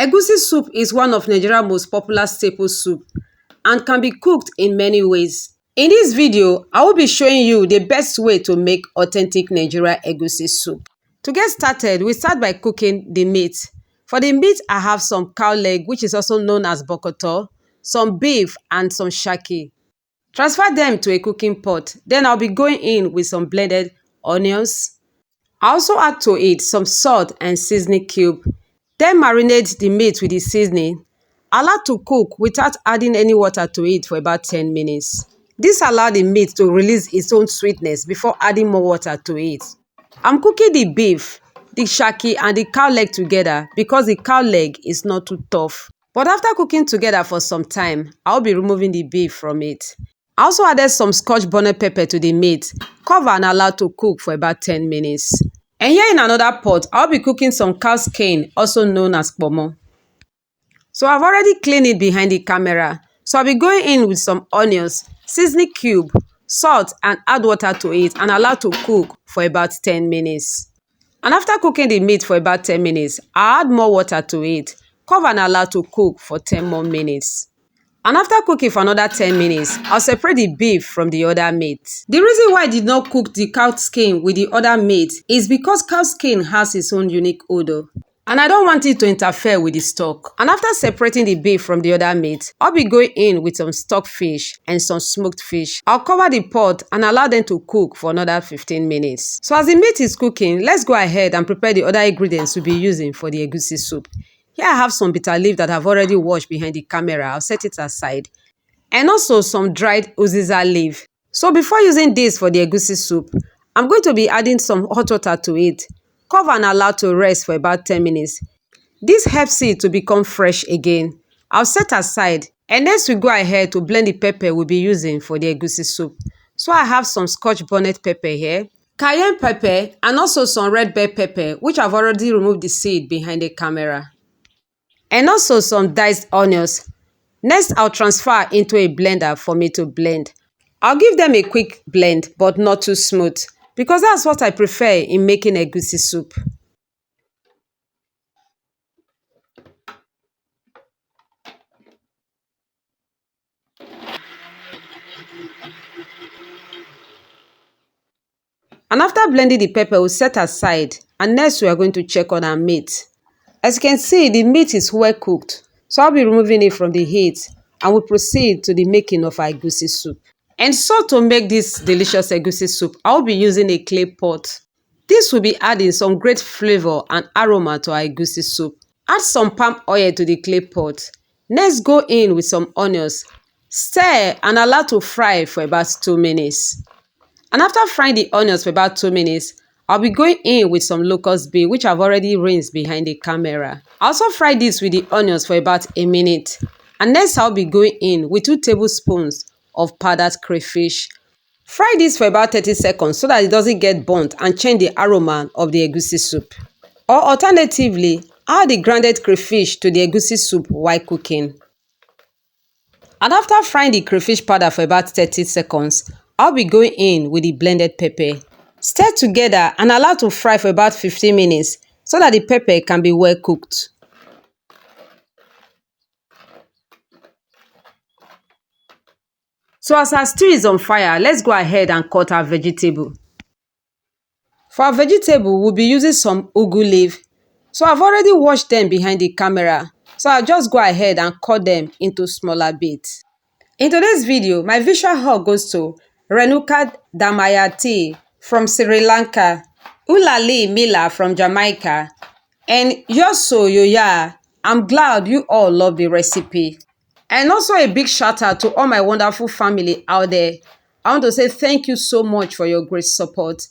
Egusi soup is one of Nigeria's most popular staple soup and can be cooked in many ways. In this video, I will be showing you the best way to make authentic Nigerian egusi soup. To get started, we start by cooking the meat. For the meat, I have some cow leg, which is also known as bokoto, some beef, and some shaki. Transfer them to a cooking pot. Then I'll be going in with some blended onions. I also add to it some salt and seasoning cube. Then marinate the meat with the seasoning. Allow to cook without adding any water to it for about 10 minutes. This allows the meat to release its own sweetness before adding more water to it. I'm cooking the beef, the shaki and the cow leg together because the cow leg is not too tough. But after cooking together for some time, I'll be removing the beef from it. I also added some scotch bonnet pepper to the meat. Cover and allow to cook for about 10 minutes. And here in another pot, I'll be cooking some cow skin, also known as pomo. So I've already cleaned it behind the camera. So I'll be going in with some onions, seasoning cube, salt and add water to it and allow to cook for about 10 minutes. And after cooking the meat for about 10 minutes, I'll add more water to it. Cover and allow to cook for 10 more minutes. And after cooking for another 10 minutes, I'll separate the beef from the other meat. The reason why I did not cook the cow skin with the other meat is because cow skin has its own unique odor. And I don't want it to interfere with the stock. And after separating the beef from the other meat, I'll be going in with some stock fish and some smoked fish. I'll cover the pot and allow them to cook for another 15 minutes. So as the meat is cooking, let's go ahead and prepare the other ingredients we'll be using for the egusi soup. Here I have some bitter leaf that I've already washed behind the camera. I'll set it aside. And also some dried uziza leaf. So before using this for the egusi soup, I'm going to be adding some hot water to it. Cover and allow to rest for about 10 minutes. This helps it to become fresh again. I'll set aside. And next we go ahead to blend the pepper we'll be using for the egusi soup. So I have some scotch bonnet pepper here, cayenne pepper, and also some red bell pepper, which I've already removed the seed behind the camera. And also some diced onions. Next, I'll transfer into a blender for me to blend. I'll give them a quick blend, but not too smooth, because that's what I prefer in making egusi soup. And after blending the pepper, we'll set aside. And next, we are going to check on our meat. As you can see, the meat is well cooked. So I'll be removing it from the heat and we'll proceed to the making of our egusi soup. And so to make this delicious egusi soup, I'll be using a clay pot. This will be adding some great flavor and aroma to our egusi soup. Add some palm oil to the clay pot. Next, go in with some onions. Stir and allow to fry for about 2 minutes. And after frying the onions for about 2 minutes, I'll be going in with some locust bean, which I've already rinsed behind the camera. I also fry this with the onions for about a minute. And next I'll be going in with 2 tablespoons of powdered crayfish. Fry this for about 30 seconds so that it doesn't get burnt and change the aroma of the egusi soup. Or alternatively, add the grounded crayfish to the egusi soup while cooking. And after frying the crayfish powder for about 30 seconds, I'll be going in with the blended pepper. Stir together and allow to fry for about 15 minutes so that the pepper can be well cooked. So as our stew is on fire, let's go ahead and cut our vegetable. For our vegetable, we'll be using some ugu leaf. So I've already washed them behind the camera. So I'll just go ahead and cut them into smaller bits. In today's video, my visual hug goes to Renuka Damayati from Sri Lanka, Ulali Mila from Jamaica, and Yoso Yoya. I'm glad you all love the recipe. And also a big shout out to all my wonderful family out there. I want to say thank you so much for your great support.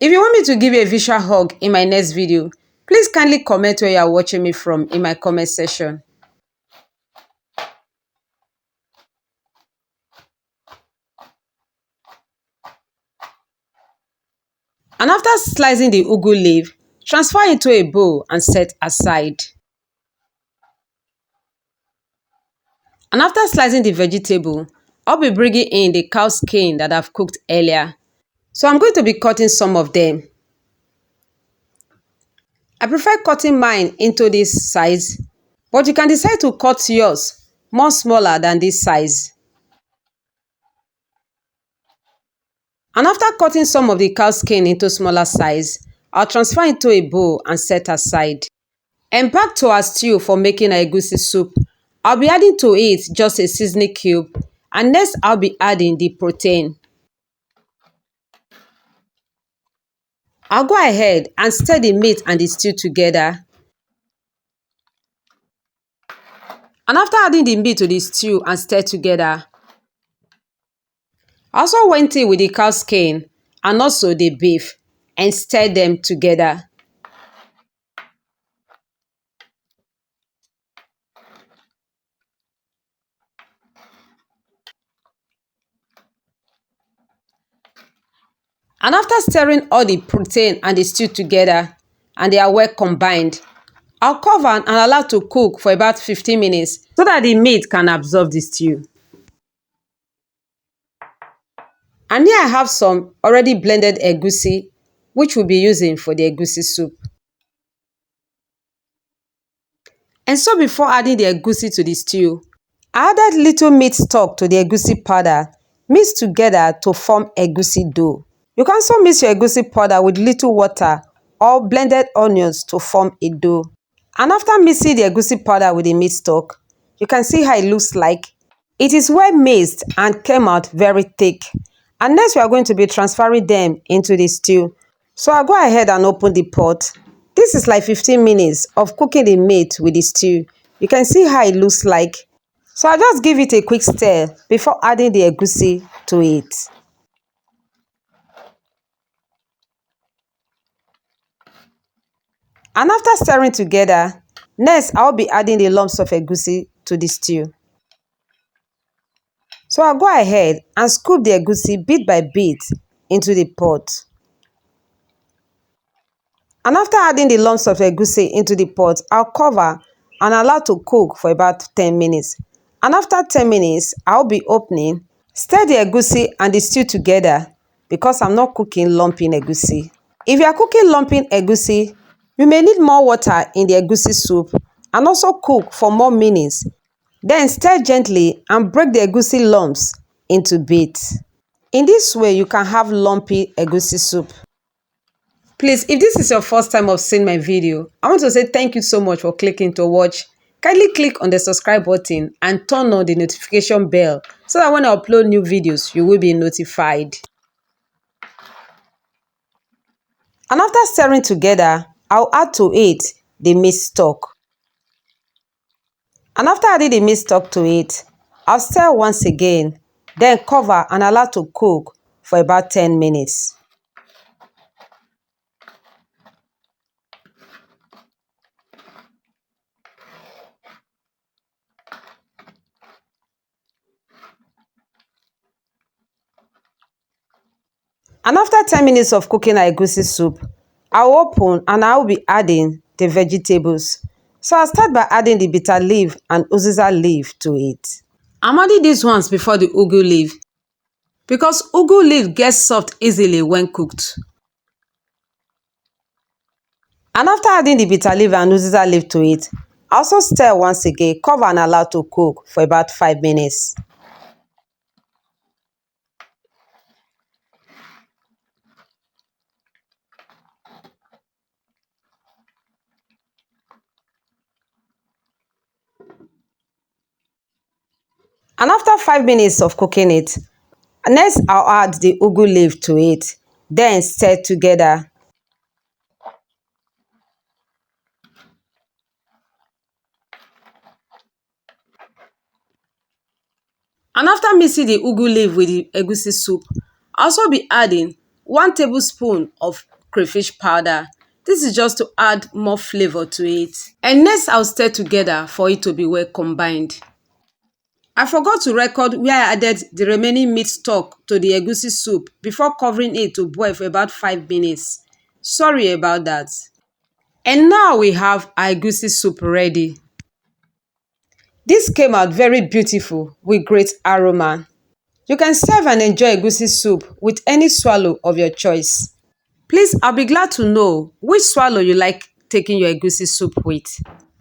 If you want me to give you a visual hug in my next video, please kindly comment where you are watching me from in my comment section. And after slicing the ugu leaf, transfer into a bowl and set aside. And after slicing the vegetable, I'll be bringing in the cow skin that I've cooked earlier. So I'm going to be cutting some of them. I prefer cutting mine into this size But you can decide to cut yours more smaller than this size. And after cutting some of the cow skin into smaller size, I'll transfer into a bowl and set aside. And back to our stew for making our egusi soup. I'll be adding to it just a seasoning cube, and next I'll be adding the protein. I'll go ahead and stir the meat and the stew together. And after adding the meat to the stew and stir together, I also went in with the cow skin and also the beef and stir them together. And after stirring all the protein and the stew together and they are well combined, I'll cover and allow to cook for about 15 minutes so that the meat can absorb the stew. And here I have some already blended egusi, which we'll be using for the egusi soup. And so before adding the egusi to the stew, I added little meat stock to the egusi powder, mixed together to form egusi dough. You can also mix your egusi powder with little water or blended onions to form a dough. And after mixing the egusi powder with the meat stock, you can see how it looks like. It is well mixed and came out very thick. And next we are going to be transferring them into the stew. So I'll go ahead and open the pot. This is like 15 minutes of cooking the meat with the stew. You can see how it looks like. So I'll just give it a quick stir before adding the egusi to it. And after stirring together, next I'll be adding the lumps of egusi to the stew. So I'll go ahead and scoop the egusi bit by bit into the pot. And after adding the lumps of egusi into the pot, I'll cover and allow to cook for about 10 minutes. And after 10 minutes, I'll be opening, stir the egusi and the stew together because I'm not cooking lumping egusi. If you are cooking lumping egusi, you may need more water in the egusi soup and also cook for more minutes. Then stir gently and break the egusi lumps into bits. In this way, you can have lumpy egusi soup. Please, if this is your first time of seeing my video, I want to say thank you so much for clicking to watch. Kindly click on the subscribe button and turn on the notification bell so that when I upload new videos, you will be notified. And after stirring together, I'll add to it the meat stock. And after adding the meat stock to it, I'll stir once again, then cover and allow to cook for about 10 minutes. And after 10 minutes of cooking our egusi soup, I'll open and I'll be adding the vegetables. So I'll start by adding the bitter leaf and uziza leaf to it. I'm adding these ones before the ugu leaf because ugu leaf gets soft easily when cooked. And after adding the bitter leaf and uziza leaf to it, I also stir once again, cover and allow to cook for about 5 minutes. And after 5 minutes of cooking it, next I'll add the ugu leaf to it, then stir together. And after mixing the ugu leaf with the egusi soup, I'll also be adding 1 tablespoon of crayfish powder. This is just to add more flavor to it. And next I'll stir together for it to be well combined. I forgot to record where I added the remaining meat stock to the egusi soup before covering it to boil for about 5 minutes. Sorry about that. And now we have our egusi soup ready. This came out very beautiful with great aroma. You can serve and enjoy egusi soup with any swallow of your choice. Please, I'll be glad to know which swallow you like taking your egusi soup with.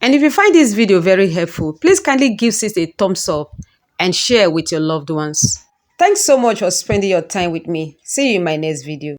And if you find this video very helpful, please kindly give it a thumbs up and share with your loved ones. Thanks so much for spending your time with me. See you in my next video.